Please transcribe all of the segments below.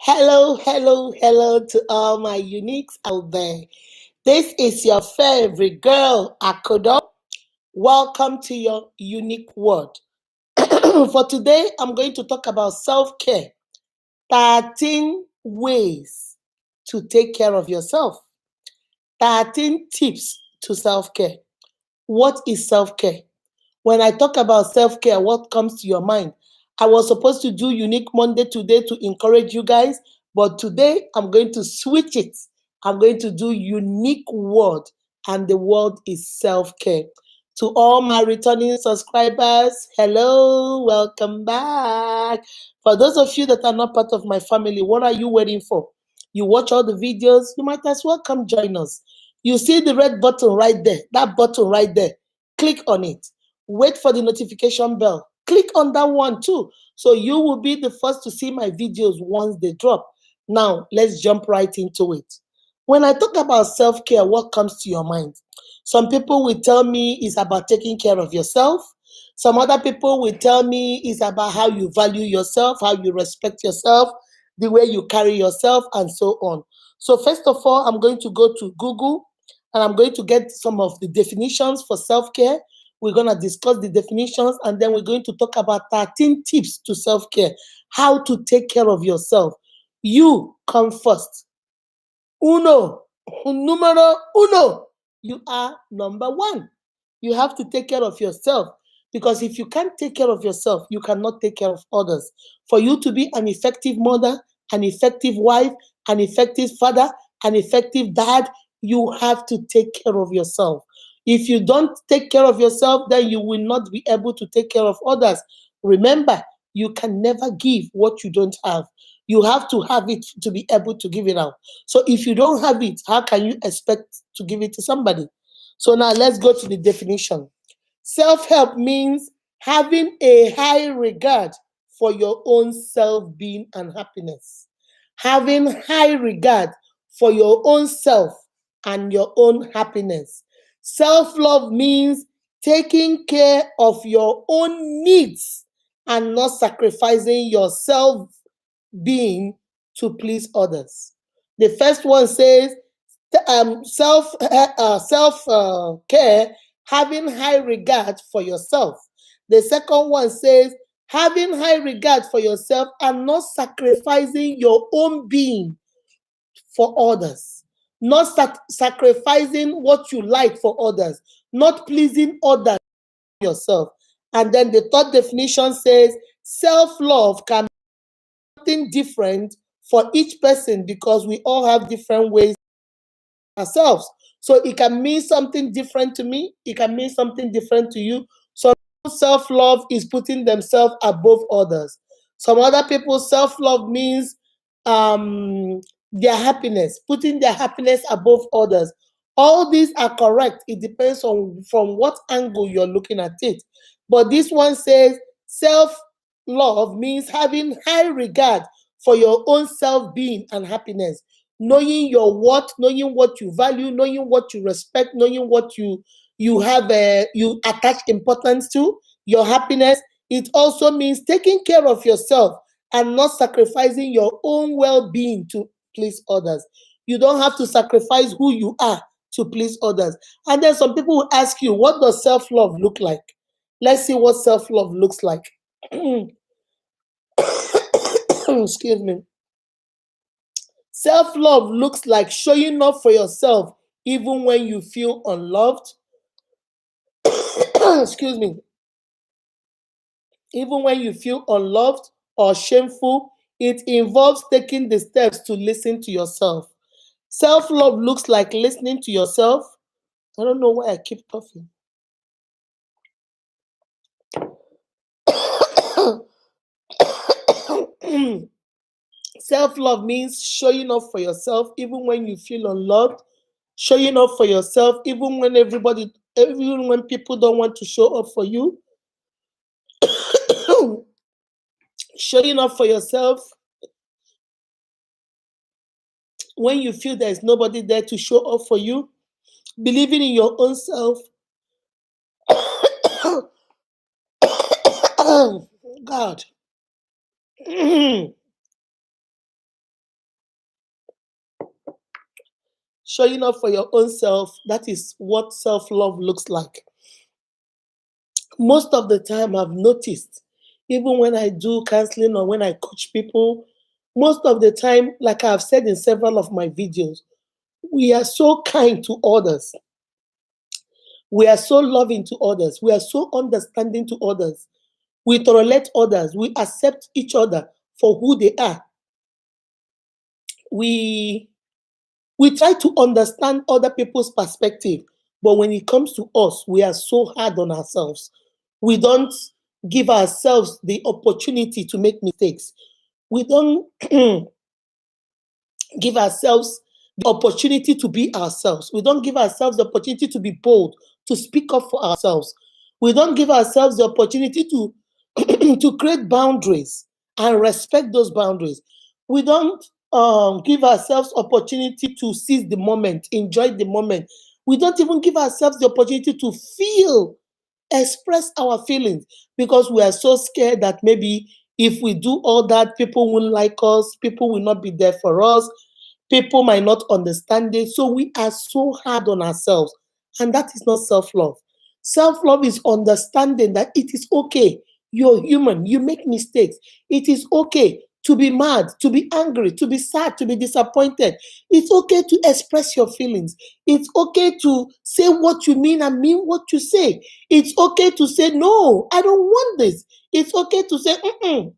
Hello, hello, hello to all my uniques out there. This is your favorite girl, Akodo. Welcome to your unique world. For today, I'm going to talk about self care 13 ways to take care of yourself, 13 tips to self care. What is self care? When I talk about self care, what comes to your mind? I was supposed to do Unique Monday today to encourage you guys, but today I'm going to switch it. I'm going to do Unique Word, and the word is self care. To all my returning subscribers, hello, welcome back. For those of you that are not part of my family, what are you waiting for? You watch all the videos, you might as well come join us. You see the red button right there, that button right there. Click on it. Wait for the notification bell. Click on that one too. So you will be the first to see my videos once they drop. Now, let's jump right into it. When I talk about self care, what comes to your mind? Some people will tell me it's about taking care of yourself. Some other people will tell me it's about how you value yourself, how you respect yourself, the way you carry yourself, and so on. So, first of all, I'm going to go to Google and I'm going to get some of the definitions for self care. We're going to discuss the definitions and then we're going to talk about 13 tips to self care, how to take care of yourself. You come first. Uno, numero uno. You are number one. You have to take care of yourself because if you can't take care of yourself, you cannot take care of others. For you to be an effective mother, an effective wife, an effective father, an effective dad, you have to take care of yourself. If you don't take care of yourself, then you will not be able to take care of others. Remember, you can never give what you don't have. You have to have it to be able to give it out. So if you don't have it, how can you expect to give it to somebody? So now let's go to the definition. Self help means having a high regard for your own self being and happiness. Having high regard for your own self and your own happiness. Self love means taking care of your own needs and not sacrificing yourself being to please others. The first one says self care, having high regard for yourself. The second one says having high regard for yourself and not sacrificing your own being for others, not sacrificing what you like for others, not pleasing others yourself. And then the third definition says self love can something different for each person because we all have different ways ourselves. So it can mean something different to me, it can mean something different to you. Some self-love is putting themselves above others. Some other people self-love means their happiness, putting their happiness above others. All these are correct. It depends on from what angle you're looking at it. But this one says self love means having high regard for your own self being and happiness, knowing your worth, knowing what you value, knowing what you respect, knowing what you have you attach importance to, your happiness. It also means taking care of yourself and not sacrificing your own well-being to please others. You don't have to sacrifice who you are to please others. And then some people will ask you, what does self-love look like? Let's see what self-love looks like. Excuse me. Self love looks like showing up for yourself even when you feel unloved. Excuse me. Even when you feel unloved or shameful, it involves taking the steps to listen to yourself. Self love looks like listening to yourself. I don't know why I keep coughing. Self love means showing up for yourself even when you feel unloved, showing up for yourself even when people don't want to show up for you, showing up for yourself when you feel there is nobody there to show up for you, believing in your own self. God. showing up for your own self, that is what self-love looks like. Most of the time, I've noticed, even when I do counseling or when I coach people, most of the time, like I've said in several of my videos, we are so kind to others. We are so loving to others. We are so understanding to others. We tolerate others. We accept each other for who they are. We we try to understand other people's perspective, but when it comes to us, we are so hard on ourselves. We don't give ourselves the opportunity to make mistakes. We don't give ourselves the opportunity to be ourselves. We don't give ourselves the opportunity to be bold, to speak up for ourselves. We don't give ourselves the opportunity to to create boundaries and respect those boundaries. We don't give ourselves opportunity to seize the moment, enjoy the moment. We don't even give ourselves the opportunity to feel, express our feelings, because we are so scared that maybe if we do all that, people won't like us, people will not be there for us, people might not understand it. So we are so hard on ourselves, and that is not self love. Self love is understanding that it is okay. You're human, you make mistakes. It is okay to be mad, to be angry, to be sad, to be disappointed. It's okay to express your feelings. It's okay to say what you mean and mean what you say. It's okay to say, no, I don't want this. It's okay to say,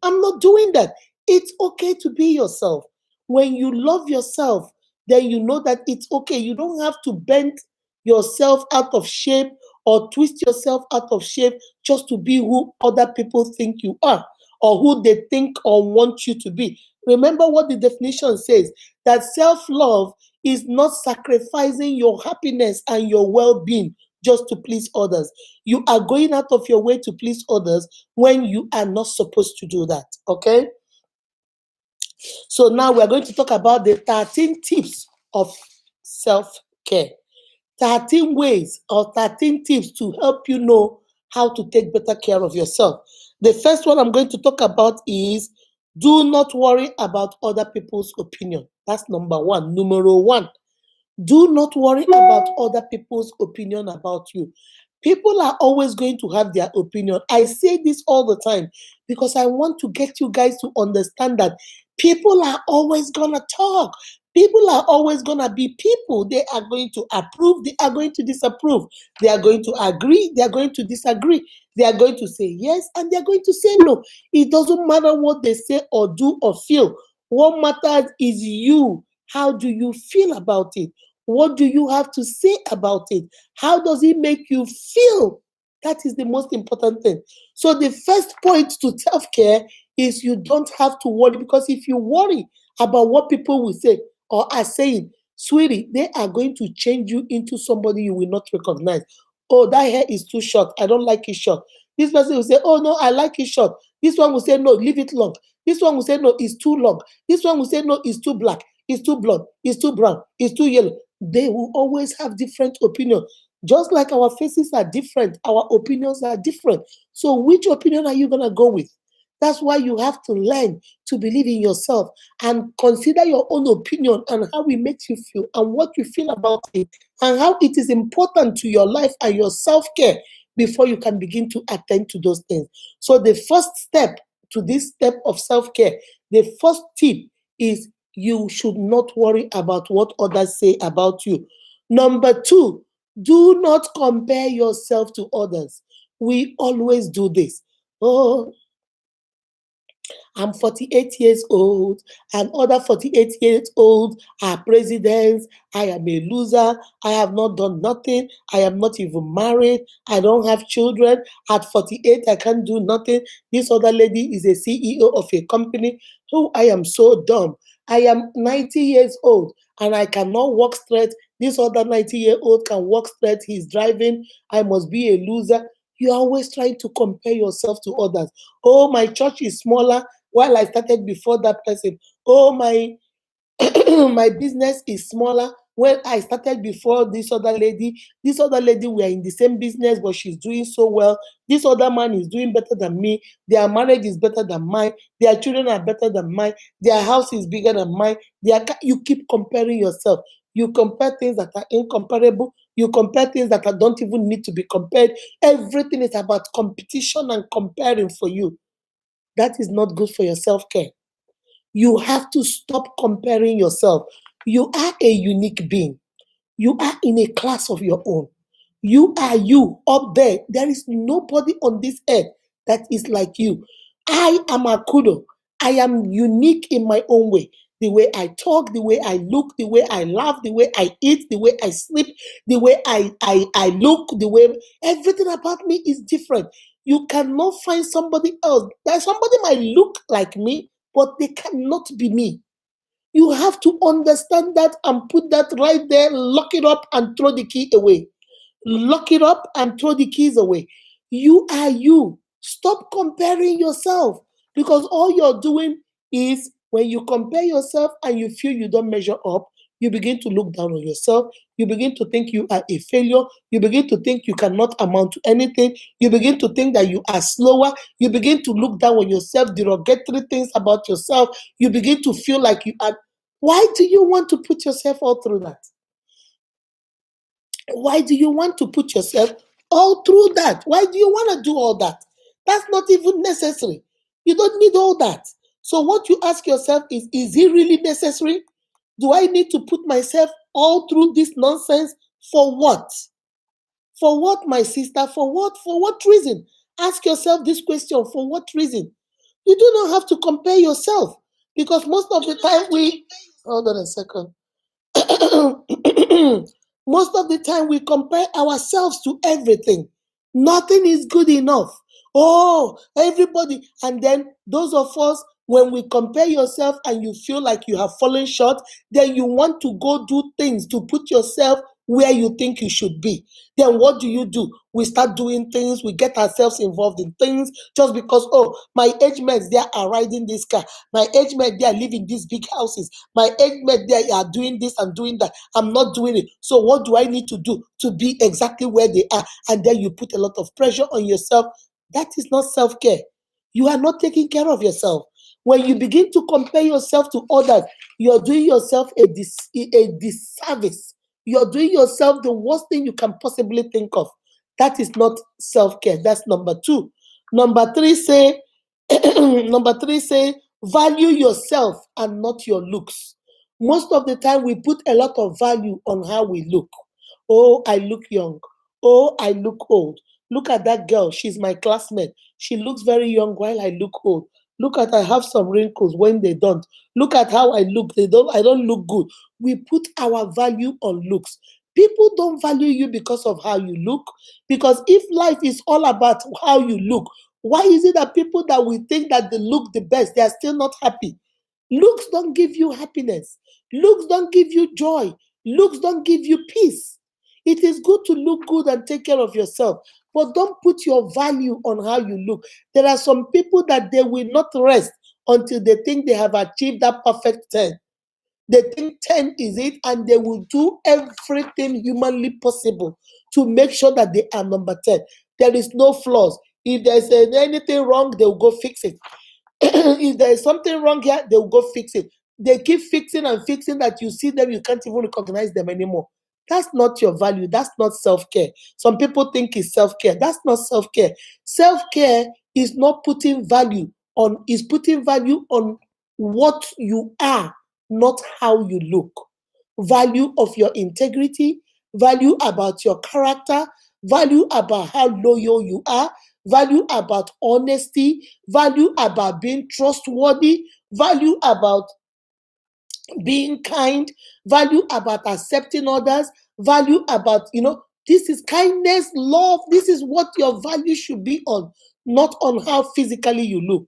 I'm not doing that. It's okay to be yourself. When you love yourself, then you know that it's okay. You don't have to bend yourself out of shape or twist yourself out of shape just to be who other people think you are or who they think or want you to be. Remember what the definition says, that self love is not sacrificing your happiness and your well being just to please others. You are going out of your way to please others when you are not supposed to do that. Okay? So now we're going to talk about the 13 tips of self care. 13 ways or 13 tips to help you know how to take better care of yourself. The first one I'm going to talk about is do not worry about other people's opinion. That's number one. Numero one. Do not worry about other people's opinion about you. People are always going to have their opinion. I say this all the time because I want to get you guys to understand that people are always going to talk. People are always going to be people. They are going to approve. They are going to disapprove. They are going to agree. They are going to disagree. They are going to say yes and they are going to say no. It doesn't matter what they say or do or feel. What matters is you. How do you feel about it? What do you have to say about it? How does it make you feel? That is the most important thing. So, the first point to self care is you don't have to worry, because if you worry about what people will say or are saying, sweetie, they are going to change you into somebody you will not recognize. Oh, that hair is too short. I don't like it short. This person will say, oh, no, I like it short. This one will say, no, leave it long. This one will say, no, it's too long. This one will say, no, it's too black. It's too blonde. It's too brown. It's too yellow. They will always have different opinions. Just like our faces are different, our opinions are different. So which opinion are you going to go with? That's why you have to learn to believe in yourself and consider your own opinion and how it makes you feel and what you feel about it and how it is important to your life and your self-care before you can begin to attend to those things. So the first step to this step of self-care, the first tip is you should not worry about what others say about you. Number two, do not compare yourself to others. We always do this. Oh, I'm 48 years old, and other 48 years old are presidents. I am a loser. I have not done nothing. I am not even married. I don't have children. At 48, I can't do nothing. This other lady is a CEO of a company. Oh, I am so dumb. I am 90 years old and I cannot walk straight. This other 90-year-old can walk straight. He's driving. I must be a loser. You're always trying to compare yourself to others. Oh, my church is smaller while I started before that person. Oh, my my business is smaller when I started before this other lady. This other lady, we are in the same business, but she's doing so well. This other man is doing better than me. Their marriage is better than mine. Their children are better than mine. Their house is bigger than mine. You keep comparing yourself. You compare things that are incomparable. You compare things that don't even need to be compared. Everything is about competition and comparing for you. That is not good for your self care. You have to stop comparing yourself. You are a unique being. You are in a class of your own. You are you up there. There is nobody on this earth that is like you. I am Akudo. I am unique in my own way. The way I talk, the way I look, the way I laugh, the way I eat, the way I sleep, the way I look, the way everything about me is different. You cannot find somebody else. That somebody might look like me, but they cannot be me. You have to understand that and put that right there, lock it up and throw the key away. Lock it up and throw the keys away. You are you. Stop comparing yourself because all you're doing is when you compare yourself and you feel you don't measure up, you begin to look down on yourself. You begin to think you are a failure. You begin to think you cannot amount to anything. You begin to think that you are slower. You begin to look down on yourself, derogatory things about yourself. You begin to feel like you are. Why do you want to put yourself all through that? Why do you want to put yourself all through that? Why do you want to do all that? That's not even necessary. You don't need all that. So, what you ask yourself is it really necessary? Do I need to put myself all through this nonsense? For what? For what, my sister? For what? For what reason? Ask yourself this question. For what reason? You do not have to compare yourself because most of the time hold on a second. Most of the time we compare ourselves to everything. Nothing is good enough. Oh, everybody. And then those of us, when we compare yourself and you feel like you have fallen short, then you want to go do things to put yourself where you think you should be. Then what do? We start doing things, we get ourselves involved in things just because, oh, my age mates, they are riding this car. My age mates, they are living these big houses. My age mates, they are doing this and doing that. I'm not doing it. So what do I need to do to be exactly where they are? And then you put a lot of pressure on yourself. That is not self-care. You are not taking care of yourself. When you begin to compare yourself to others, you're doing yourself a disservice. You're doing yourself the worst thing you can possibly think of. That is not self-care. That's number two. Number three say, number three say, value yourself and not your looks. Most of the time, we put a lot of value on how we look. Oh, I look young. Oh, I look old. Look at that girl. She's my classmate. She looks very young while I look old. Look at I have some wrinkles when they don't. Look at how I look. I don't look good. We put our value on looks. People don't value you because of how you look. Because if life is all about how you look, why is it that people that we think that they look the best, they are still not happy? Looks don't give you happiness. Looks don't give you joy. Looks don't give you peace. It is good to look good and take care of yourself, but don't put your value on how you look. There are some people that they will not rest until they think they have achieved that perfect 10. They think 10 is it, and they will do everything humanly possible to make sure that they are number 10. There is no flaws. If there's anything wrong, they'll go fix it. If there is something wrong here, they'll go fix it. They keep fixing and fixing that you see them, you can't even recognize them anymore. That's not your value. That's not self-care. Some people think it's self-care. That's not self-care. Self-care is not putting value is putting value on what you are, not how you look. Value of your integrity, value about your character, value about how loyal you are, value about honesty, value about being trustworthy, value about being kind, value about accepting others, value about, this is kindness, love. This is what your value should be on, not on how physically you look.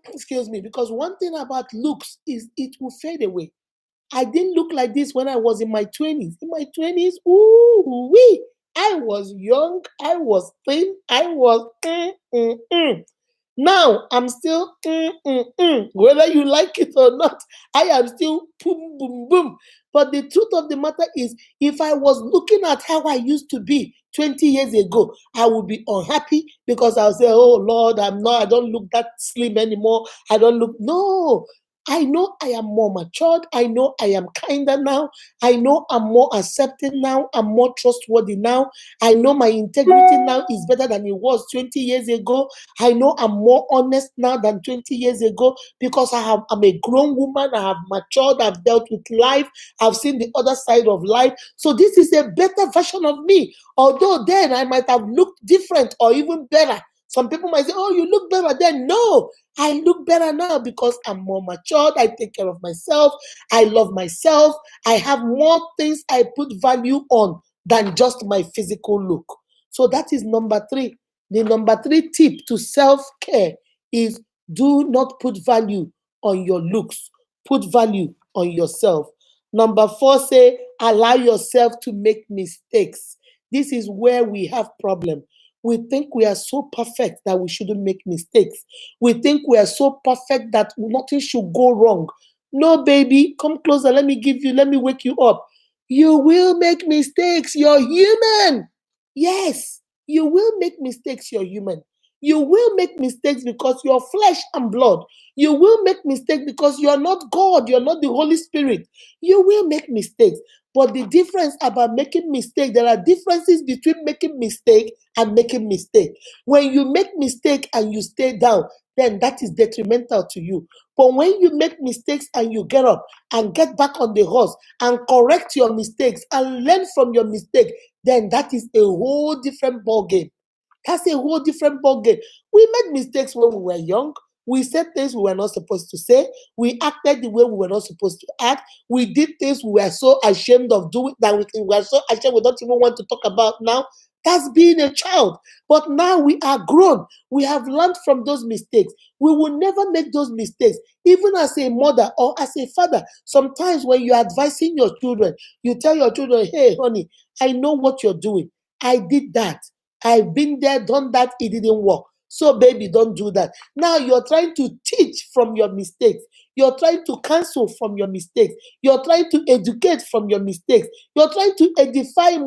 Excuse me, because one thing about looks is it will fade away. I didn't look like this when I was in my 20s. In my 20s, ooh, wee, I was young, I was thin, I was. Now I'm still whether you like it or not. I am still boom, boom, boom. But the truth of the matter is, if I was looking at how I used to be 20 years ago, I would be unhappy because I'll say, oh Lord, I don't look that slim anymore. I don't look. No. I know I am more matured. I know I am kinder now. I know I'm more accepting now. I'm more trustworthy now. I know my integrity now is better than it was 20 years ago. I know I'm more honest now than 20 years ago because I'm a grown woman. I have matured. I've dealt with life. I've seen the other side of life. So this is a better version of me. Although then I might have looked different or even better. Some people might say, oh, you look better then. No, I look better now because I'm more matured. I take care of myself. I love myself. I have more things I put value on than just my physical look. So that is number 3. The number 3 tip to self-care is do not put value on your looks. Put value on yourself. Number 4 say allow yourself to make mistakes. This is where we have problem. We think we are so perfect that we shouldn't make mistakes. We think we are so perfect that nothing should go wrong. No, baby, come closer. Let me wake you up. You will make mistakes. You're human. Yes, you will make mistakes. You're human. You will make mistakes because you're flesh and blood. You will make mistakes because you're not God. You're not the Holy Spirit. You will make mistakes. But the difference about making mistake, there are differences between making mistake and making mistake. When you make mistake and you stay down, then that is detrimental to you. But when you make mistakes and you get up and get back on the horse and correct your mistakes and learn from your mistake, then that is a whole different ball game. That's a whole different ballgame. We made mistakes when we were young. We said things we were not supposed to say. We acted the way we were not supposed to act. We did things we were so ashamed of doing that we were so ashamed we don't even want to talk about now. That's being a child. But now we are grown. We have learned from those mistakes. We will never make those mistakes. Even as a mother or as a father, sometimes when you're advising your children, you tell your children, hey, honey, I know what you're doing. I did that. I've been there, done that, it didn't work. So, baby, don't do that. Now you're trying to teach from your mistakes. You're trying to cancel from your mistakes. You're trying to educate from your mistakes. You're trying to edify,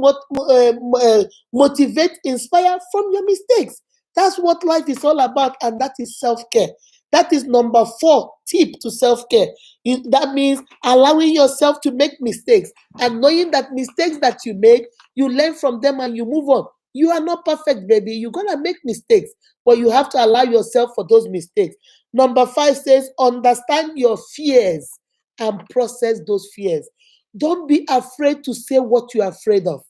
motivate, inspire from your mistakes. That's what life is all about, and that is self-care. That is number 4 tip to self-care. That means allowing yourself to make mistakes and knowing that mistakes that you make, you learn from them and you move on. You are not perfect, baby. You're going to make mistakes, but you have to allow yourself for those mistakes. Number 5 says, understand your fears and process those fears. Don't be afraid to say what you're afraid of.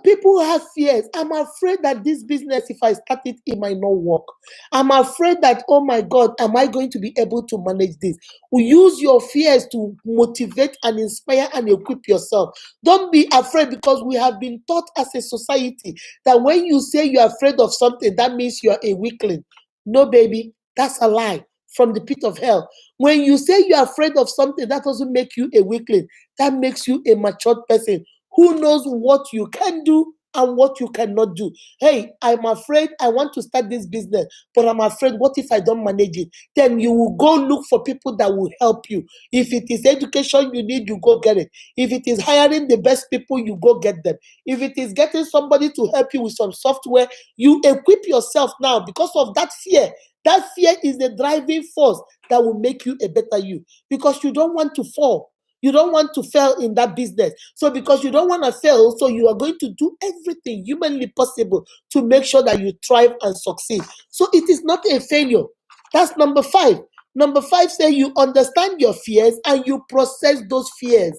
People have fears. I'm afraid that this business, if I start it, it might not work. I'm afraid that, oh my God, am I going to be able to manage this? We use your fears to motivate and inspire and equip yourself. Don't be afraid because we have been taught as a society that when you say you're afraid of something, that means you're a weakling. No, baby, that's a lie from the pit of hell. When you say you're afraid of something, that doesn't make you a weakling. That makes you a matured person who knows what you can do and what you cannot do. Hey, I'm afraid I want to start this business, but I'm afraid, what if I don't manage it? Then you will go look for people that will help you. If it is education you need, you go get it. If it is hiring the best people, you go get them. If it is getting somebody to help you with some software, you equip yourself now because of that fear. That fear is the driving force that will make you a better you because you don't want to fall. You don't want to fail in that business. So because you don't want to fail, so you are going to do everything humanly possible to make sure that you thrive and succeed. So it is not a failure. That's number 5. Number 5 says you understand your fears and you process those fears.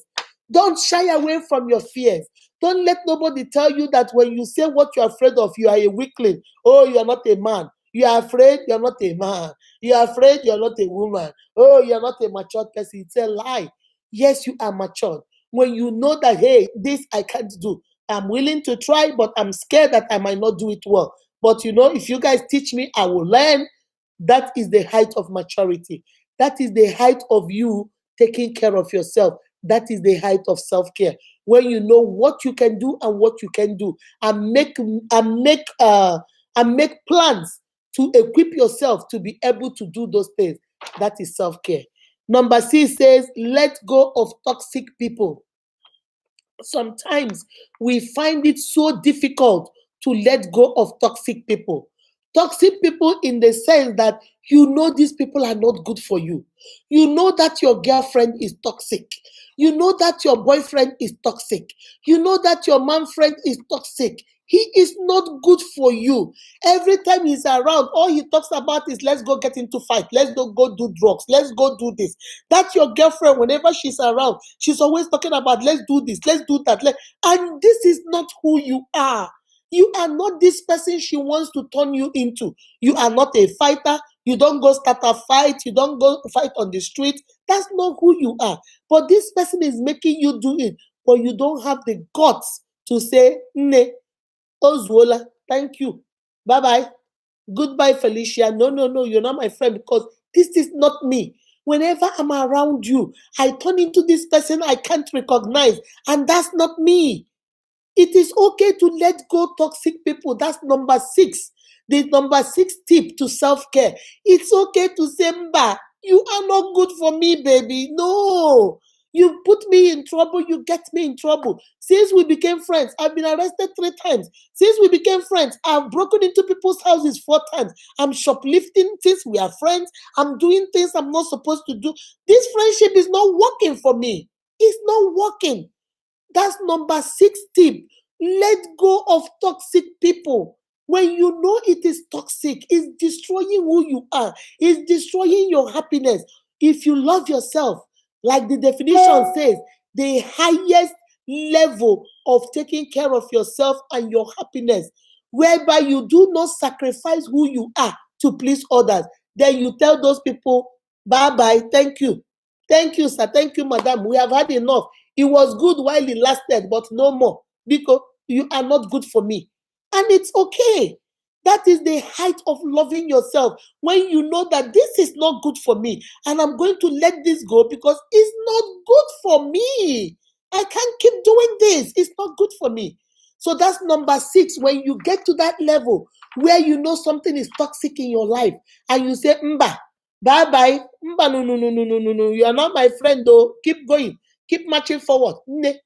Don't shy away from your fears. Don't let nobody tell you that when you say what you're afraid of, you are a weakling. Oh, you are not a man. You are afraid, you're not a man. You are afraid, you're not a woman. Oh, you're not a mature person. It's a lie. Yes, you are matured. When you know that, hey, this I can't do. I'm willing to try, but I'm scared that I might not do it well. But if you guys teach me, I will learn. That is the height of maturity. That is the height of you taking care of yourself. That is the height of self-care. When you know what you can do and what you can do, and make plans to equip yourself to be able to do those things. That is self-care. Number 6 says, let go of toxic people. Sometimes we find it so difficult to let go of toxic people. Toxic people in the sense that you know these people are not good for you. You know that your girlfriend is toxic. You know that your boyfriend is toxic. You know that your man friend is toxic. He is not good for you. Every time he's around, all he talks about is let's go get into fight. Let's go do drugs. Let's go do this. That's your girlfriend. Whenever she's around, she's always talking about let's do this, let's do that. And this is not who you are. You are not this person she wants to turn you into. You are not a fighter. You don't go start a fight. You don't go fight on the street. That's not who you are. But this person is making you do it. But you don't have the guts to say, ne, Ozuola, thank you. Bye-bye. Goodbye, Felicia. No, no, no, you're not my friend because this is not me. Whenever I'm around you, I turn into this person I can't recognize. And that's not me. It is okay to let go toxic people. That's number 6. The number 6 tip to self-care. It's okay to say, Mba, you are not good for me, baby. No. You put me in trouble, you get me in trouble. Since we became friends, I've been arrested 3 times. Since we became friends, I've broken into people's houses 4 times. I'm shoplifting since we are friends. I'm doing things I'm not supposed to do. This friendship is not working for me. It's not working. That's number 6 tip. Let go of toxic people. When you know it is toxic, it's destroying who you are. It's destroying your happiness. If you love yourself, like the definition says, the highest level of taking care of yourself and your happiness, whereby you do not sacrifice who you are to please others, then you tell those people, bye-bye, thank you. Thank you, sir. Thank you, madam. We have had enough. It was good while it lasted, but no more. Because you are not good for me. And it's okay. That is the height of loving yourself. When you know that this is not good for me, and I'm going to let this go because it's not good for me. I can't keep doing this. It's not good for me. So that's number 6. When you get to that level where you know something is toxic in your life, and you say, Mba, bye-bye. Mba, no, no, no, no, no, no, no. You are not my friend, though. Keep going. Keep marching forward.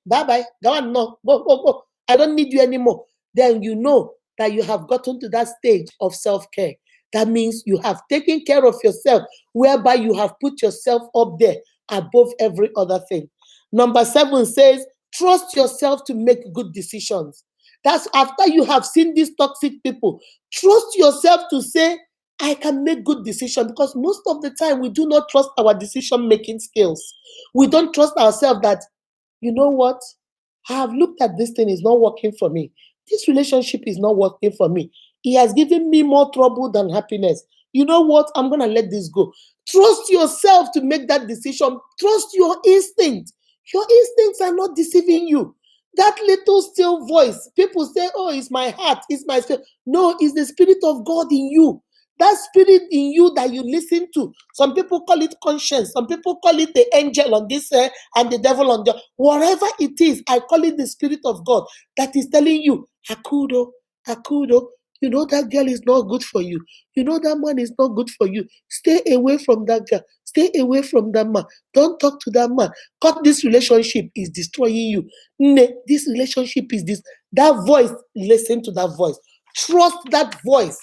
Bye-bye. Go on, no. Go, go, go. I don't need you anymore. Then you know that you have gotten to that stage of self-care. That means you have taken care of yourself, whereby you have put yourself up there above every other thing. Number 7 says, trust yourself to make good decisions. That's after you have seen these toxic people. Trust yourself to say, I can make good decisions, because most of the time we do not trust our decision-making skills. We don't trust ourselves that, you know what? I have looked at this thing, is not working for me. This relationship is not working for me. It has given me more trouble than happiness. You know what? I'm going to let this go. Trust yourself to make that decision. Trust your instinct. Your instincts are not deceiving you. That little still voice, people say, oh, it's my heart, it's my spirit. No, it's the Spirit of God in you. That spirit in you that you listen to. Some people call it conscience. Some people call it the angel on this and the devil on the. Whatever it is, I call it the Spirit of God that is telling you, Akudo, Akudo, you know that girl is not good for you. You know that man is not good for you. Stay away from that girl. Stay away from that man. Don't talk to that man. Cut this relationship is destroying you. This relationship is this. That voice, listen to that voice. Trust that voice.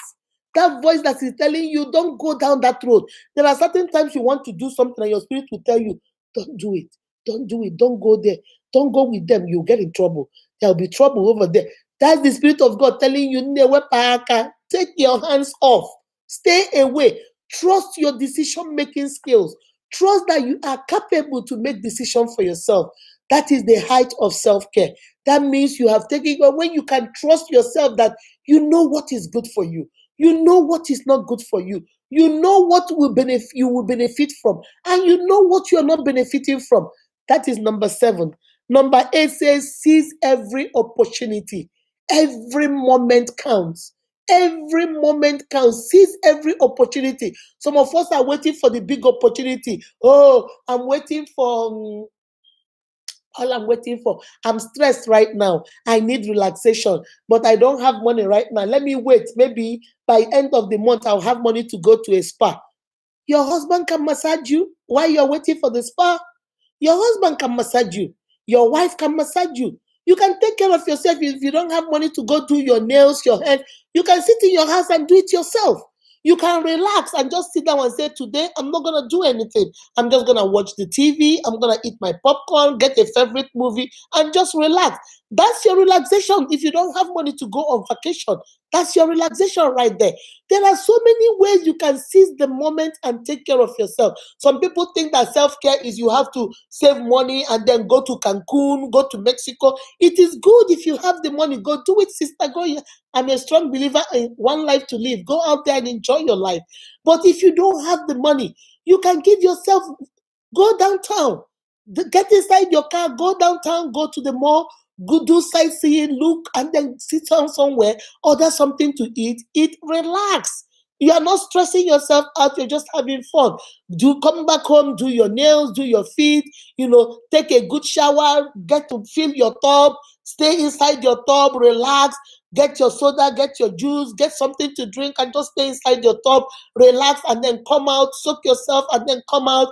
That voice that is telling you, don't go down that road. There are certain times you want to do something and your spirit will tell you, don't do it. Don't do it. Don't go there. Don't go with them. You'll get in trouble. There'll be trouble over there. That's the Spirit of God telling you, take your hands off. Stay away. Trust your decision-making skills. Trust that you are capable to make decisions for yourself. That is the height of self-care. That means you have taken, when you can trust yourself that you know what is good for you. You know what is not good for you. You know what you will benefit from. And you know what you are not benefiting from. That is number 7. Number 8 says, seize every opportunity. Every moment counts. Every moment counts. Seize every opportunity. Some of us are waiting for the big opportunity. Oh, I'm waiting for... all I'm waiting for. I'm stressed right now. I need relaxation, but I don't have money right now. Let me wait. Maybe by end of the month, I'll have money to go to a spa. Your husband can massage you while you're waiting for the spa. Your husband can massage you. Your wife can massage you. You can take care of yourself. If you don't have money to go do your nails, your hair, you can sit in your house and do it yourself. You can relax and just sit down and say, today I'm not going to do anything. I'm just going to watch the TV. I'm going to eat my popcorn, get a favorite movie, and just relax. That's your relaxation. If you don't have money to go on vacation, that's your relaxation right there. There are so many ways you can seize the moment and take care of yourself. Some people think that self-care is you have to save money and then go to Cancun, go to Mexico. It is good if you have the money. Go do it, sister. Go. I'm a strong believer in one life to live. Go out there and enjoy your life. But if you don't have the money, you can give yourself, go downtown. Get inside your car, go downtown, go to the mall, go do sightseeing, look, and then sit down somewhere, order something to eat, relax. You are not stressing yourself out, you're just having fun. Come back home, do your nails, do your feet, take a good shower, get to fill your tub, stay inside your tub, relax, get your soda, get your juice, get something to drink, and just stay inside your tub, relax, and then come out, soak yourself, and then come out.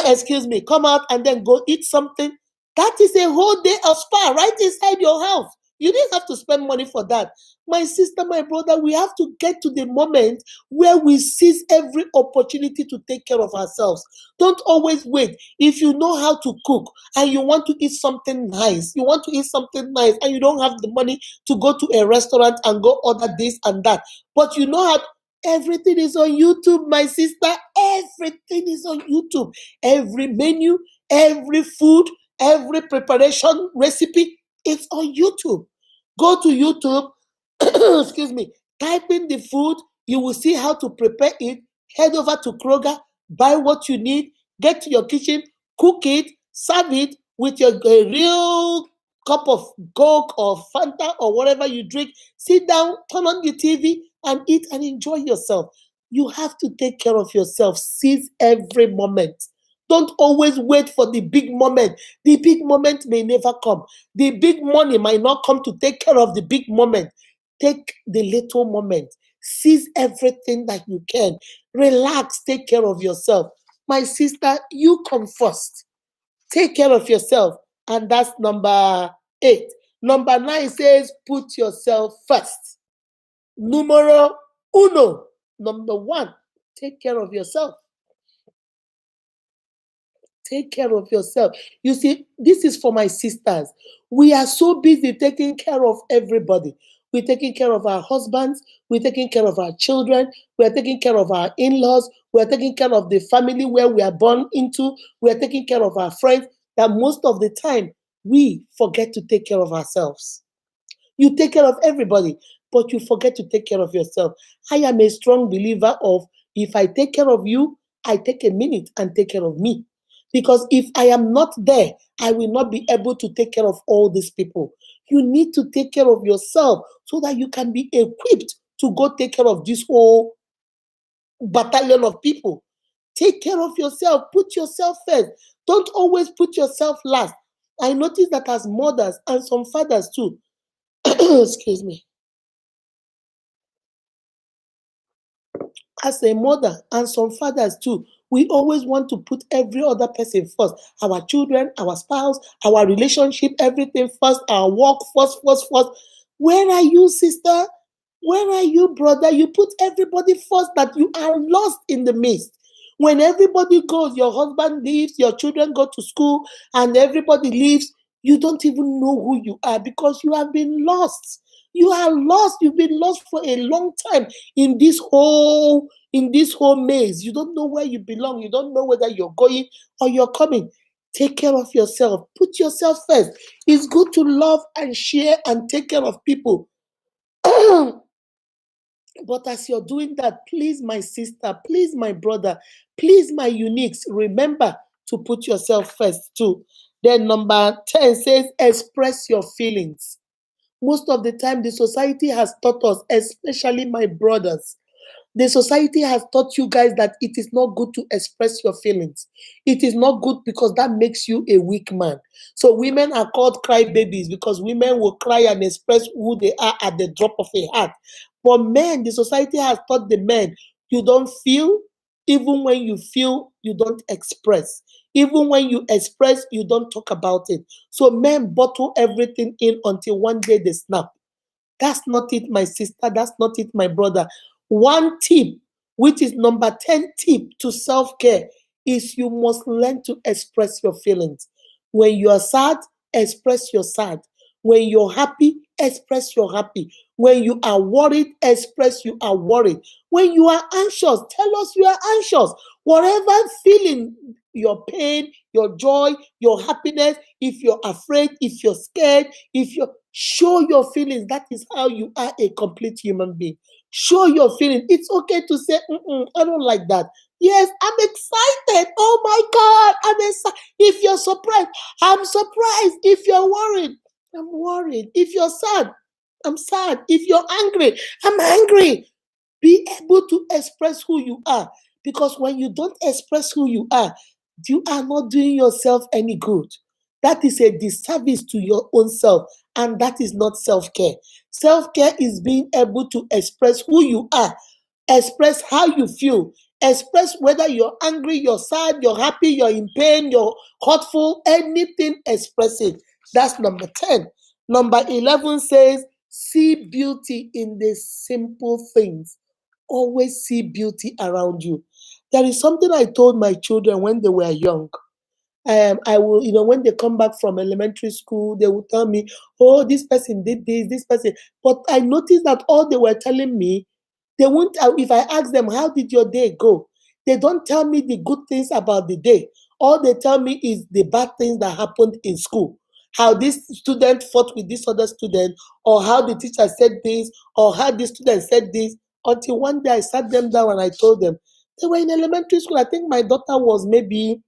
Excuse me, come out and then go eat something. That is a whole day of spa right inside your house. You didn't have to spend money for that. My sister, my brother, we have to get to the moment where we seize every opportunity to take care of ourselves. Don't always wait. If you know how to cook and you want to eat something nice, and you don't have the money to go to a restaurant and go order this and that, but you know how. Everything is on YouTube, my sister. Everything is on YouTube. Every menu, every food, every preparation recipe, it's on YouTube. Go to YouTube, excuse me, type in the food, you will see how to prepare it. Head over to Kroger, buy what you need, get to your kitchen, cook it, serve it with your real cup of Coke or Fanta or whatever you drink. Sit down, turn on the TV, and eat and enjoy yourself. You have to take care of yourself. Seize every moment. Don't always wait for the big moment. The big moment may never come. The big money might not come to take care of the big moment. Take the little moment. Seize everything that you can. Relax. Take care of yourself. My sister, you come first. Take care of yourself. And that's number 8. Number 9 says, put yourself first. Numero uno. Number 1, take care of yourself. Take care of yourself. You see, this is for my sisters. We are so busy taking care of everybody. We're taking care of our husbands. We're taking care of our children. We're taking care of our in-laws. We're taking care of the family where we are born into. We're taking care of our friends. That most of the time, we forget to take care of ourselves. You take care of everybody, but you forget to take care of yourself. I am a strong believer of, if I take care of you, I take a minute and take care of me. Because if I am not there, I will not be able to take care of all these people. You need to take care of yourself so that you can be equipped to go take care of this whole battalion of people. Take care of yourself. Put yourself first. Don't always put yourself last. I notice that as mothers and some fathers too, excuse me, as a mother and some fathers too, we always want to put every other person first. Our children, our spouse, our relationship, everything first, our work first. Where are you, sister? Where are you, brother? You put everybody first, that you are lost in the midst. When everybody goes, your husband leaves, your children go to school, and everybody leaves, you don't even know who you are because you have been lost. You are lost. You've been lost for a long time in this whole maze. You don't know where you belong. You don't know whether you're going or you're coming. Take care of yourself. Put yourself first. It's good to love and share and take care of people. But as you're doing that, please, my sister, please, my brother, please, my uniques, remember to put yourself first too. Then number 10 says, express your feelings. Most of the time, the society has taught us, especially my brothers, the society has taught you guys that it is not good to express your feelings. It is not good because that makes you a weak man. So women are called crybabies because women will cry and express who they are at the drop of a hat. For men, the society has taught the men, you don't feel, even when you feel, you don't express. Even when you express, you don't talk about it. So men bottle everything in until one day they snap. That's not it, my sister. That's not it, my brother. One tip, which is number 10 tip to self care, is you must learn to express your feelings. When you are sad, express your sad. When you're happy, express your happy. When you are worried, express you are worried. When you are anxious, tell us you are anxious. Whatever feeling, your pain, your joy, your happiness, if you're afraid, if you're scared, if you're show your feelings. That is how you are a complete human being. Show your feelings. It's okay to say, I don't like that. Yes, I'm excited. Oh my God, I'm excited. If you're surprised, I'm surprised. If you're worried, I'm worried. If you're sad, I'm sad. If you're angry, I'm angry. Be able to express who you are. Because when you don't express who you are not doing yourself any good. That is a disservice to your own self, and that is not self care. Self care is being able to express who you are, express how you feel, express whether you're angry, you're sad, you're happy, you're in pain, you're hurtful, anything, express it. That's number 10. Number 11 says, see beauty in the simple things. Always see beauty around you. There is something I told my children when they were young. I will, when they come back from elementary school, they will tell me, oh, this person did this person. But I noticed that all they were telling me, they won't, if I ask them, how did your day go? They don't tell me the good things about the day. All they tell me is the bad things that happened in school. How this student fought with this other student, or how the teacher said this, or how this student said this. Until one day I sat them down and I told them, they were in elementary school. I think my daughter was maybe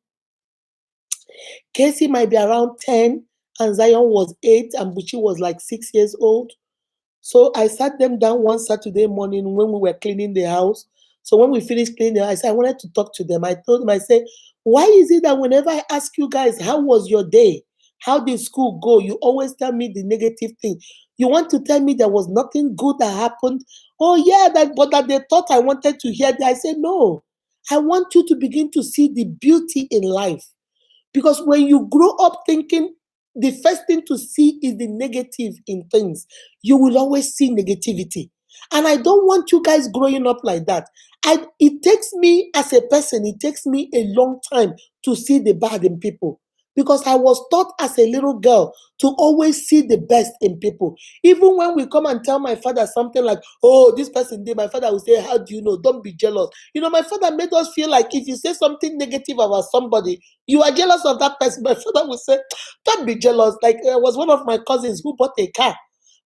Casey might be around 10, and Zion was 8, and Buchi was like 6 years old. So I sat them down one Saturday morning when we were cleaning the house. So when we finished cleaning the house, I said, I wanted to talk to them. I told them, I said, why is it that whenever I ask you guys, how was your day? How did school go? You always tell me the negative thing. You want to tell me there was nothing good that happened? Oh, yeah, but that they thought I wanted to hear that. I said, no. I want you to begin to see the beauty in life. Because when you grow up thinking the first thing to see is the negative in things, you will always see negativity. And I don't want you guys growing up like that. It takes me as a person, it takes me a long time to see the bad in people. Because I was taught as a little girl to always see the best in people. Even when we come and tell my father something like, oh, this person did, my father will say, how do you know? Don't be jealous. My father made us feel like if you say something negative about somebody, you are jealous of that person. My father would say, don't be jealous. Like, there was one of my cousins who bought a car,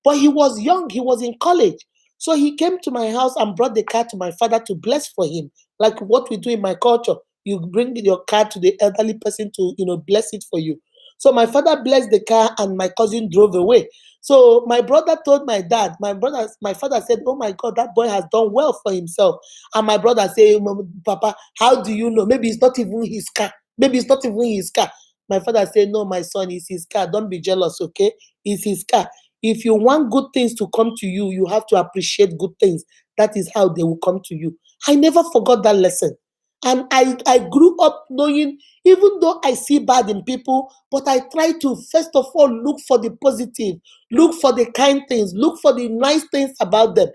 but he was young, he was in college. So he came to my house and brought the car to my father to bless for him, like what we do in my culture. You bring your car to the elderly person to, bless it for you. So my father blessed the car and my cousin drove away. So my brother told my dad, my father said, oh my God, that boy has done well for himself. And my brother said, Papa, how do you know? Maybe it's not even his car. Maybe it's not even his car. My father said, no, my son, it's his car. Don't be jealous, okay? It's his car. If you want good things to come to you, you have to appreciate good things. That is how they will come to you. I never forgot that lesson. And I grew up knowing, even though I see bad in people, but I try to, first of all, look for the positive, look for the kind things, look for the nice things about them.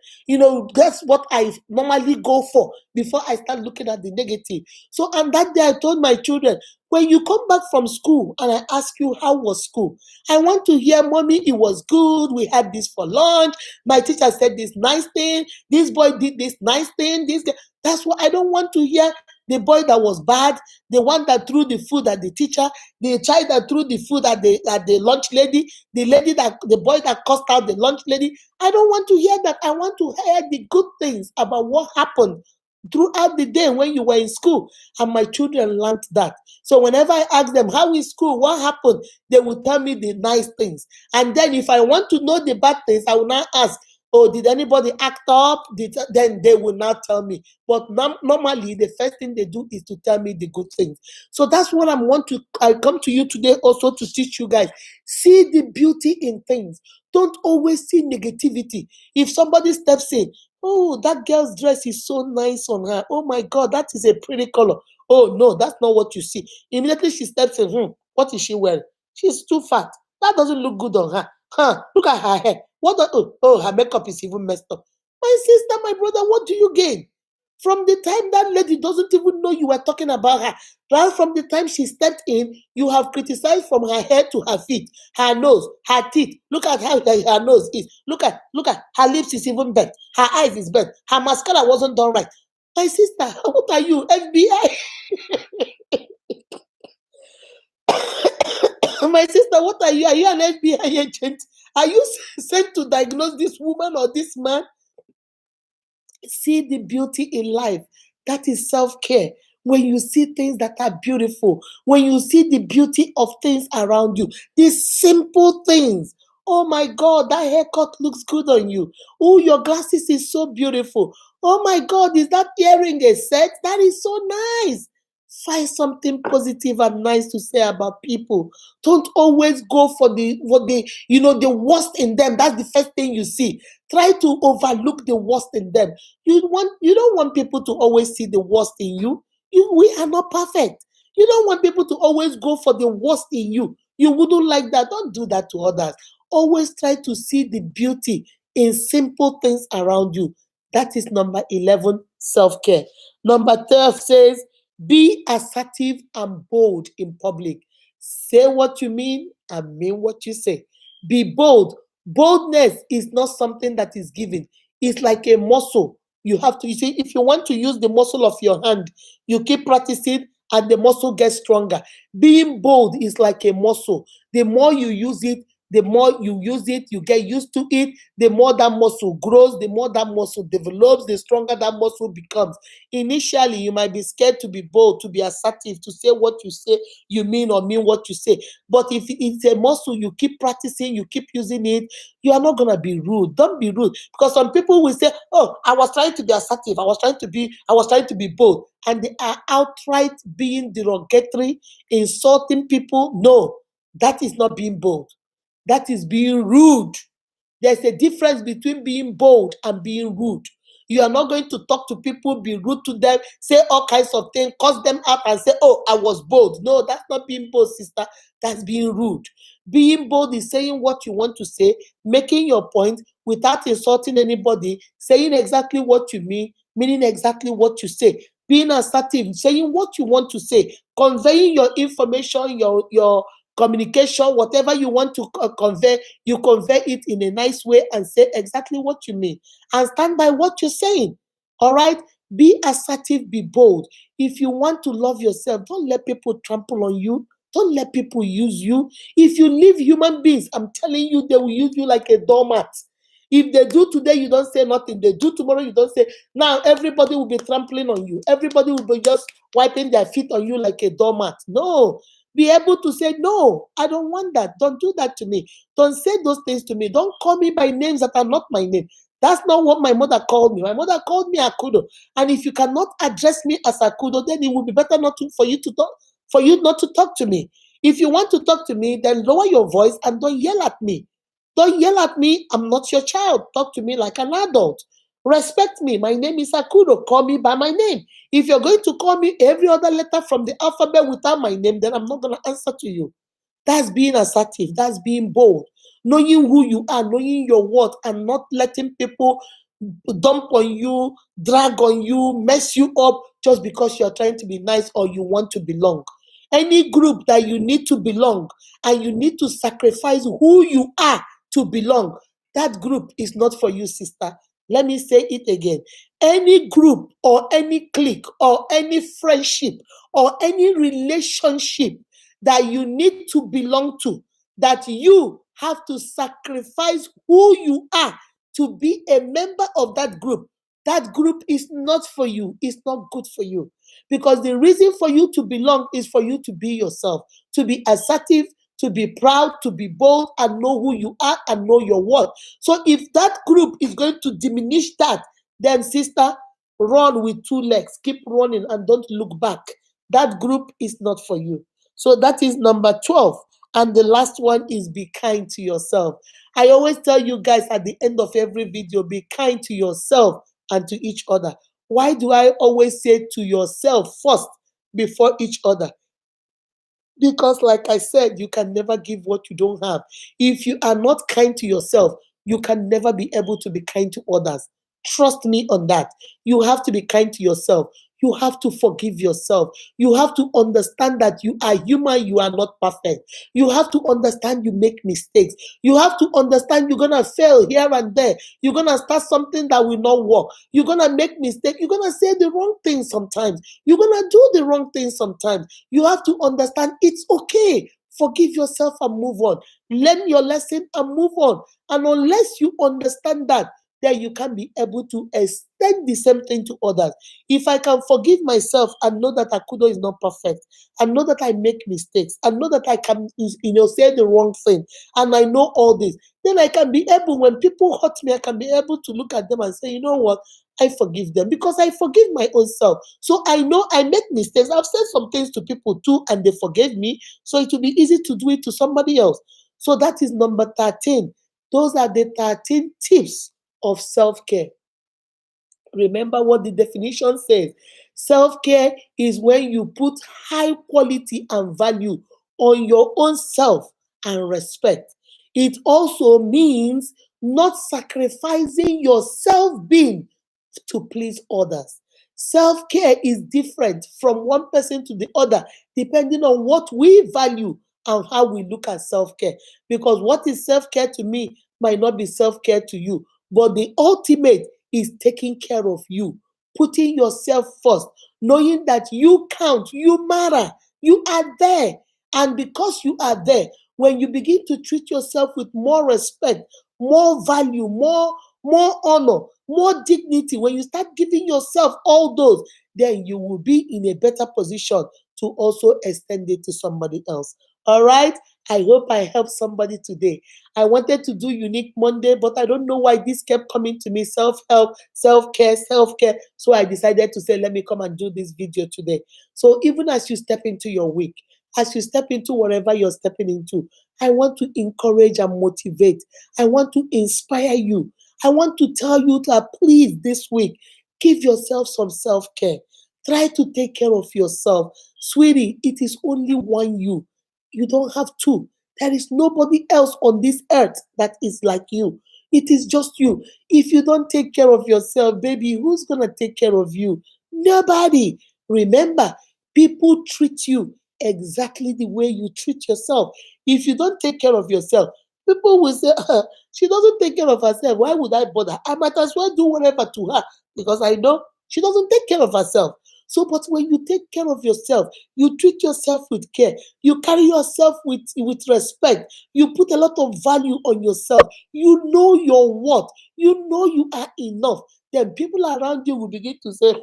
That's what I normally go for before I start looking at the negative. So, and that day I told my children, when you come back from school and I ask you, how was school? I want to hear, mommy, it was good. We had this for lunch. My teacher said this nice thing. This boy did this nice thing. That's what I don't want to hear. The boy that was bad, the one that threw the food at the teacher, the child that threw the food at the lunch lady, the boy that cussed out the lunch lady. I don't want to hear that. I want to hear the good things about what happened throughout the day when you were in school. And my children learned that. So whenever I ask them, how is school, what happened, they will tell me the nice things. And then if I want to know the bad things, I will now ask, oh, did anybody act up? Then they will not tell me. But normally, the first thing they do is to tell me the good things. So that's what I come to you today also to teach you guys. See the beauty in things. Don't always see negativity. If somebody steps in, oh, that girl's dress is so nice on her. Oh my God, that is a pretty color. Oh, no, that's not what you see. Immediately she steps in, what is she wearing? She's too fat. That doesn't look good on her. Look at her hair. Her makeup is even messed up. My sister, my brother, what do you gain? From the time that lady doesn't even know you were talking about her, right from the time she stepped in, you have criticized from her head to her feet, her nose, her teeth. Look at how her nose is. Look at her lips is even bent. Her eyes is bent. Her mascara wasn't done right. My sister, what are you, FBI? My sister, what are you? Are you an FBI agent? Are you sent to diagnose this woman or this man? See the beauty in life. That is self-care. When you see things that are beautiful, when you see the beauty of things around you, these simple things. Oh my God, that haircut looks good on you. Oh, your glasses is so beautiful. Oh my God, is that earring a set? That is so nice. Find something positive and nice to say about people. Don't always go for the worst in them. That's the first thing you see. Try to overlook the worst in them. You don't want people to always see the worst in you. We are not perfect. You don't want people to always go for the worst in you. You wouldn't like that. Don't do that to others. Always try to see the beauty in simple things around you. That is number 11, self-care. Number 12 says, be assertive and bold in public. Say what you mean and mean what you say. Be bold. Boldness is not something that is given. It's like a muscle. You see, if you want to use the muscle of your hand, you keep practicing and the muscle gets stronger. Being bold is like a muscle. The more you use it, you get used to it, the more that muscle grows, the more that muscle develops, the stronger that muscle becomes. Initially, you might be scared to be bold, to be assertive, to say what you say you mean or mean what you say. But if it's a muscle, you keep practicing, you keep using it, you are not gonna be rude. Don't be rude. Because some people will say, oh, I was trying to be assertive, I was trying to be bold, and they are outright being derogatory, insulting people. No, that is not being bold. That is being rude. There's a difference between being bold and being rude. You are not going to talk to people, be rude to them, say all kinds of things, curse them out and say, oh, I was bold. No, that's not being bold, sister. That's being rude. Being bold is saying what you want to say, making your point without insulting anybody, saying exactly what you mean, meaning exactly what you say. Being assertive, saying what you want to say, conveying your information, your communication, whatever you want to convey, you convey it in a nice way and say exactly what you mean and stand by what you're saying. All right? Be assertive, be bold. If you want to love yourself, don't let people trample on you. Don't let people use you. If you leave human beings, I'm telling you, they will use you like a doormat. If they do today, you don't say nothing. They do tomorrow, you don't say. Now everybody will be trampling on you. Everybody will be just wiping their feet on you like a doormat. No. Be able to say, no, I don't want that. Don't do that to me. Don't say those things to me. Don't call me by names that are not my name. That's not what my mother called me. My mother called me Akudo. And if you cannot address me as Akudo, then it would be better for you not to talk to me. If you want to talk to me, then lower your voice and don't yell at me. Don't yell at me. I'm not your child. Talk to me like an adult. Respect me. My name is Akudo. Call me by my name. If you're going to call me every other letter from the alphabet without my name, then I'm not going to answer to you. That's being assertive. That's being bold. Knowing who you are, knowing your worth, and not letting people dump on you, drag on you, mess you up just because you're trying to be nice or you want to belong. Any group that you need to belong and you need to sacrifice who you are to belong, that group is not for you, sister. Let me say it again. Any group or any clique or any friendship or any relationship that you need to belong to, that you have to sacrifice who you are to be a member of that group is not for you. It's not good for you. Because the reason for you to belong is for you to be yourself, to be assertive, to be proud, to be bold, and know who you are and know your worth. So if that group is going to diminish that, then sister, run with two legs. Keep running and don't look back. That group is not for you. So that is number 12. And the last one is be kind to yourself. I always tell you guys at the end of every video, be kind to yourself and to each other. Why do I always say to yourself first? before each other. Because, like I said, you can never give what you don't have. If you are not kind to yourself, you can never be able to be kind to others. Trust me on that. You have to be kind to yourself. You have to forgive yourself. You have to understand that you are human, you are not perfect. You have to understand you make mistakes. You have to understand you're going to fail here and there. You're going to start something that will not work. You're going to make mistakes. You're going to say the wrong thing sometimes. You're going to do the wrong thing sometimes. You have to understand it's okay. Forgive yourself and move on. Learn your lesson and move on. And unless you understand that, then you can be able to extend the same thing to others. If I can forgive myself and know that Akudo is not perfect, and know that I make mistakes, and know that I can, say the wrong thing, and I know all this, then I can be able, when people hurt me, I can be able to look at them and say, you know what, I forgive them because I forgive my own self. So I know I make mistakes. I've said some things to people too, and they forgave me. So it will be easy to do it to somebody else. So that is number 13. Those are the 13 tips of self-care. Remember what the definition says. Self-care is when you put high quality and value on your own self and respect. It also means not sacrificing your self-being to please others. Self-care is different from one person to the other, depending on what we value and how we look at self-care. Because what is self-care to me might not be self-care to you. But the ultimate is taking care of you, putting yourself first, knowing that you count, you matter, you are there. And because you are there, when you begin to treat yourself with more respect, more value, more honor, more dignity, when you start giving yourself all those, then you will be in a better position to also extend it to somebody else. All right? I hope I helped somebody today. I wanted to do Unique Monday, but I don't know why this kept coming to me. Self-help, self-care, self-care. So I decided to say, let me come and do this video today. So even as you step into your week, as you step into whatever you're stepping into, I want to encourage and motivate. I want to inspire you. I want to tell you that please this week, give yourself some self-care. Try to take care of yourself. Sweetie, it is only one you. You don't have two. There is nobody else on this earth that is like you. It is just you. If you don't take care of yourself, baby, who's going to take care of you? Nobody. Remember, people treat you exactly the way you treat yourself. If you don't take care of yourself, people will say, she doesn't take care of herself. Why would I bother? I might as well do whatever to her because I know she doesn't take care of herself. So, but when you take care of yourself, you treat yourself with care, you carry yourself with respect, you put a lot of value on yourself, you know your worth, you know you are enough, then people around you will begin to say,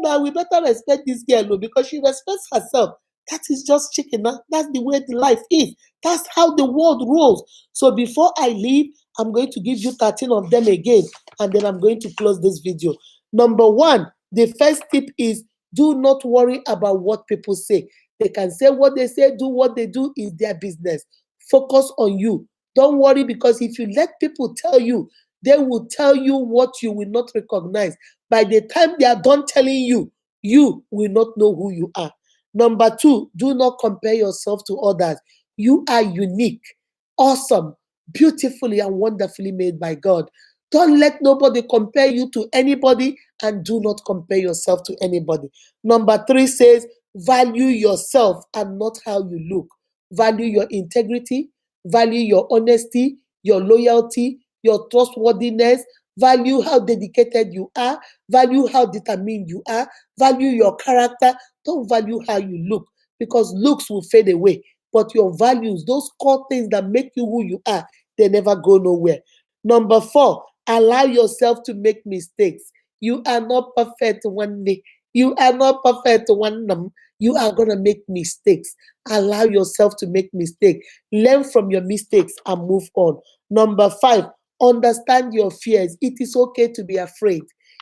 now we better respect this girl because she respects herself. That is just chicken. That's the way the life is. That's how the world rolls. So before I leave, I'm going to give you 13 of them again, and then I'm going to close this video. Number one, the first tip is do not worry about what people say. They can say what they say, do what they do, is their business. Focus on you. Don't worry, because if you let people tell you, they will tell you what you will not recognize. By the time they are done telling you, you will not know who you are. Number two, do not compare yourself to others. You are unique, awesome, beautifully and wonderfully made by God. Don't let nobody compare you to anybody, and do not compare yourself to anybody. Number three says, value yourself and not how you look. Value your integrity, value your honesty, your loyalty, your trustworthiness, value how dedicated you are, value how determined you are, value your character. Don't value how you look, because looks will fade away. But your values, those core things that make you who you are, they never go nowhere. Number four, allow yourself to make mistakes. You are not perfect one day. You are not perfect one day. You are going to make mistakes. Allow yourself to make mistakes. Learn from your mistakes and move on. Number five, understand your fears. It is okay to be afraid.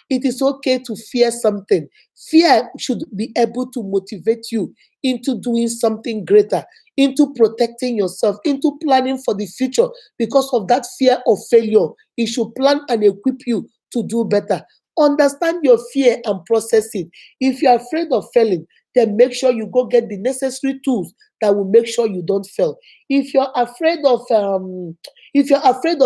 It is okay to fear something. Fear should be able to motivate you into doing something greater, into protecting yourself, into planning for the future. Because of that fear of failure, it should plan and equip you to do better. Understand your fear and process it. If you're afraid of failing, then make sure you go get the necessary tools that will make sure you don't fail. If you're afraid of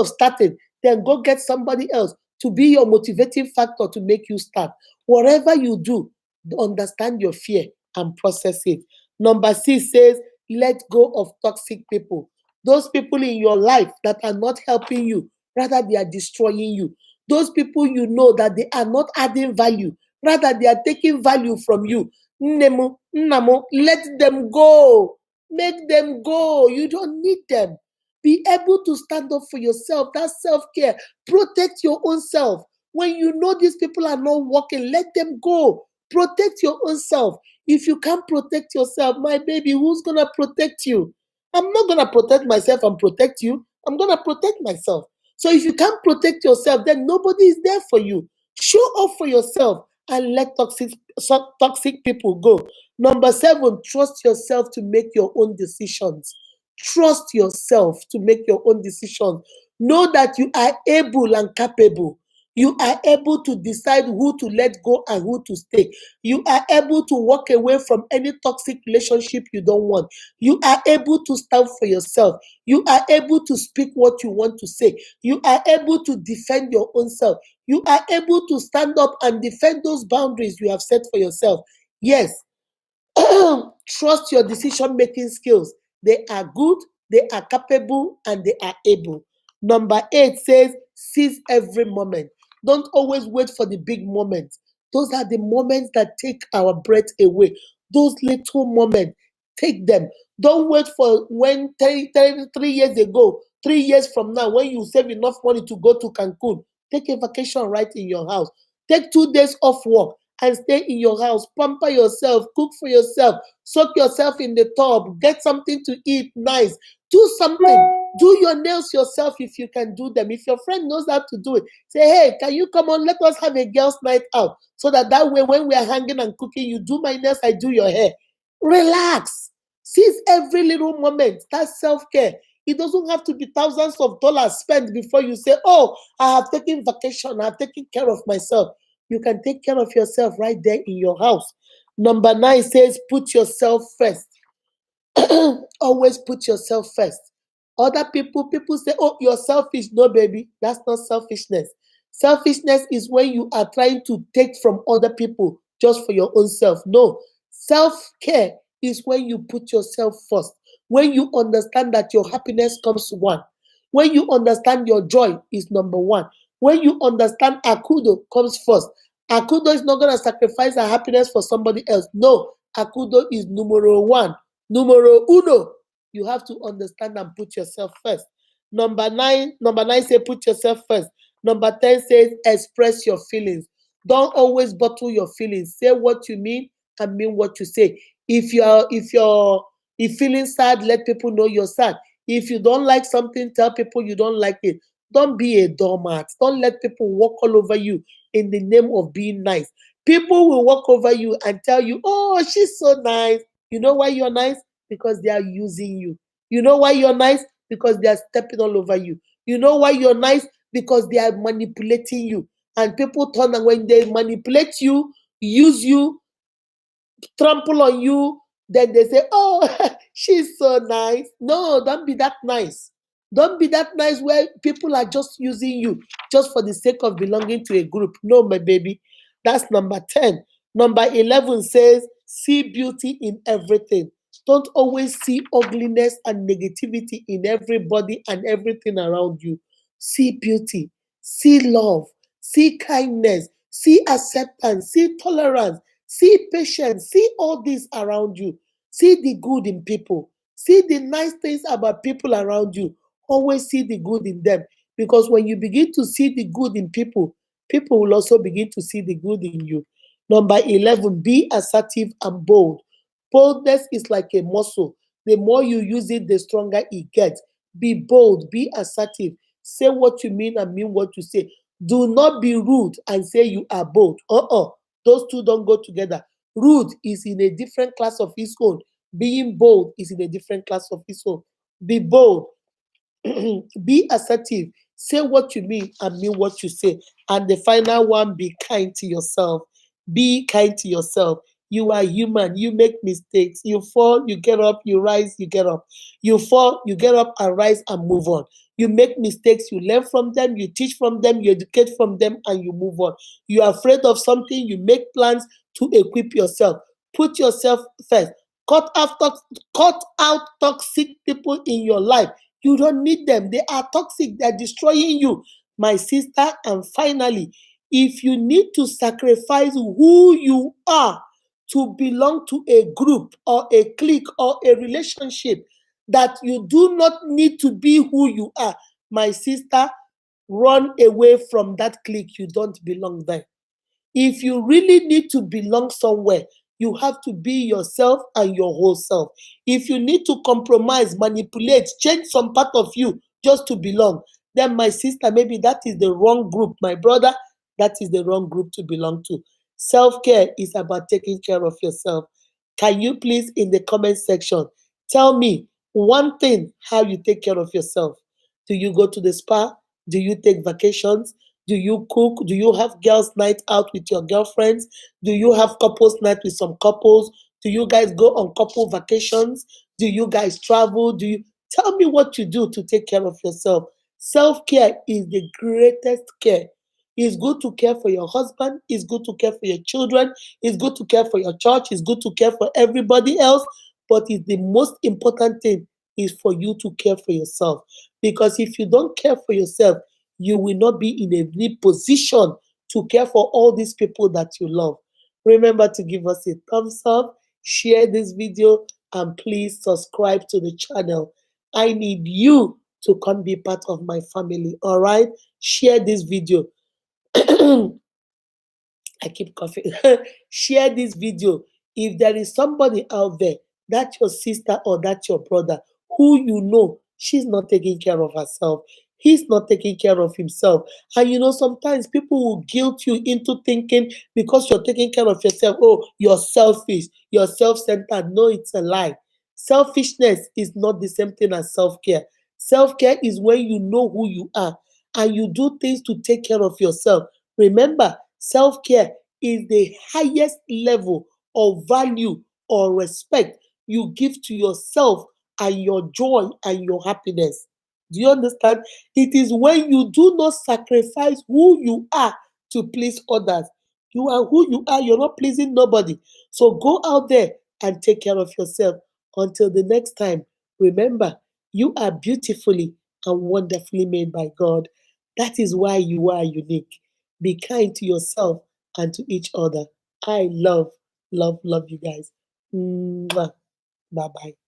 starting, then go get somebody else to be your motivating factor to make you start. Whatever you do, understand your fear and process it. Number 6 says, let go of toxic people. Those people in your life that are not helping you, rather they are destroying you. Those people you know that they are not adding value, rather they are taking value from you. Nnemo, nnamo, let them go. Make them go. You don't need them. Be able to stand up for yourself. That's self-care. Protect your own self. When you know these people are not working, let them go. Protect your own self. If you can't protect yourself, my baby, who's going to protect you? I'm not going to protect myself and protect you. I'm going to protect myself. So if you can't protect yourself, then nobody is there for you. Show up for yourself and let toxic people go. Number 7, trust yourself to make your own decisions. Trust yourself to make your own decisions. Know that you are able and capable. You are able to decide who to let go and who to stay. You are able to walk away from any toxic relationship you don't want. You are able to stand for yourself. You are able to speak what you want to say. You are able to defend your own self. You are able to stand up and defend those boundaries you have set for yourself. Yes, trust your decision-making skills. They are good, they are capable, and they are able. Number 8 says, seize every moment. Don't always wait for the big moments. Those are the moments that take our breath away. Those little moments, take them. Don't wait for when 3 years ago, 3 years from now, when you save enough money to go to Cancun, take a vacation right in your house. Take 2 days off work and stay in your house. Pamper yourself, cook for yourself, soak yourself in the tub, get something to eat nice. Do something. Do your nails yourself if you can do them. If your friend knows how to do it, say, hey, can you come on? Let us have a girls' night out. So that way, when we are hanging and cooking, you do my nails, I do your hair. Relax. Seize every little moment. That's self-care. It doesn't have to be thousands of dollars spent before you say, oh, I have taken vacation. I have taken care of myself. You can take care of yourself right there in your house. Number 9 says, put yourself first. Always put yourself first. Other people say, oh, you're selfish. No, baby, that's not selfishness. Selfishness is when you are trying to take from other people just for your own self. No, self-care is when you put yourself first. When you understand that your happiness comes one. When you understand your joy is number 1. When you understand Akudo comes first. Akudo is not going to sacrifice her happiness for somebody else. No, Akudo is numero 1. Numero uno. You have to understand and put yourself first. Number 9 says put yourself first. Number 10 says express your feelings. Don't always bottle your feelings. Say what you mean and mean what you say. If you're feeling sad, let people know you're sad. If you don't like something, tell people you don't like it. Don't be a doormat. Don't let people walk all over you in the name of being nice. People will walk over you and tell you, oh, she's so nice. You know why you're nice? Because they are using you. You know why you're nice? Because they are stepping all over you. You know why you're nice? Because they are manipulating you. And people turn, and when they manipulate you, use you, trample on you, then they say, oh, she's so nice. No, don't be that nice. Don't be that nice where people are just using you just for the sake of belonging to a group. No, my baby. That's number 10. Number 11 says, see beauty in everything. Don't always see ugliness and negativity in everybody and everything around you. See beauty, see love, see kindness, see acceptance, see tolerance, see patience, see all this around you. See the good in people. See the nice things about people around you. Always see the good in them. Because when you begin to see the good in people, people will also begin to see the good in you. Number 11, be assertive and bold. Boldness is like a muscle. The more you use it, the stronger it gets. Be bold, be assertive. Say what you mean and mean what you say. Do not be rude and say you are bold. Those two don't go together. Rude is in a different class of its own. Being bold is in a different class of its own. Be bold. Be assertive. Say what you mean and mean what you say. And the final one, be kind to yourself. Be kind to yourself. You are human. You make mistakes. You fall, you get up, you rise, you get up. You fall, you get up and rise and move on. You make mistakes, you learn from them, you teach from them, you educate from them, and you move on. You are afraid of something, you make plans to equip yourself. Put yourself first. Cut out, cut out toxic people in your life. You don't need them. They are toxic. They're destroying you, my sister. And finally, if you need to sacrifice who you are to belong to a group or a clique or a relationship that you do not need to be who you are, my sister, run away from that clique. You don't belong there. If you really need to belong somewhere, you have to be yourself and your whole self. If you need to compromise, manipulate, change some part of you just to belong, then my sister, maybe that is the wrong group. My brother, that is the wrong group to belong to. Self-care is about taking care of yourself. Can you please, in the comment section, tell me one thing how you take care of yourself? Do you go to the spa? Do you take vacations? Do you cook? Do you have girls' night out with your girlfriends? Do you have couples' night with some couples? Do you guys go on couple vacations? Do you guys travel? Do you tell me what you do to take care of yourself? Self-care is the greatest care. It's good to care for your husband, it's good to care for your children, it's good to care for your church, it's good to care for everybody else, but it's the most important thing is for you to care for yourself. Because if you don't care for yourself, you will not be in a real position to care for all these people that you love. Remember to give us a thumbs up, share this video, and please subscribe to the channel. I need you to come be part of my family. All right? Share this video. I keep coughing. Share this video. If there is somebody out there, that's your sister or that's your brother, who you know she's not taking care of herself, he's not taking care of himself. And sometimes people will guilt you into thinking because you're taking care of yourself, oh, you're selfish, you're self centered. No, it's a lie. Selfishness is not the same thing as self care. Self care is when you know who you are and you do things to take care of yourself. Remember, self care is the highest level of value or respect you give to yourself and your joy and your happiness. Do you understand? It is when you do not sacrifice who you are to please others. You are who you are, you're not pleasing nobody. So go out there and take care of yourself. Until the next time, remember, you are beautifully and wonderfully made by God. That is why you are unique. Be kind to yourself and to each other. I love, love, love you guys. Bye bye.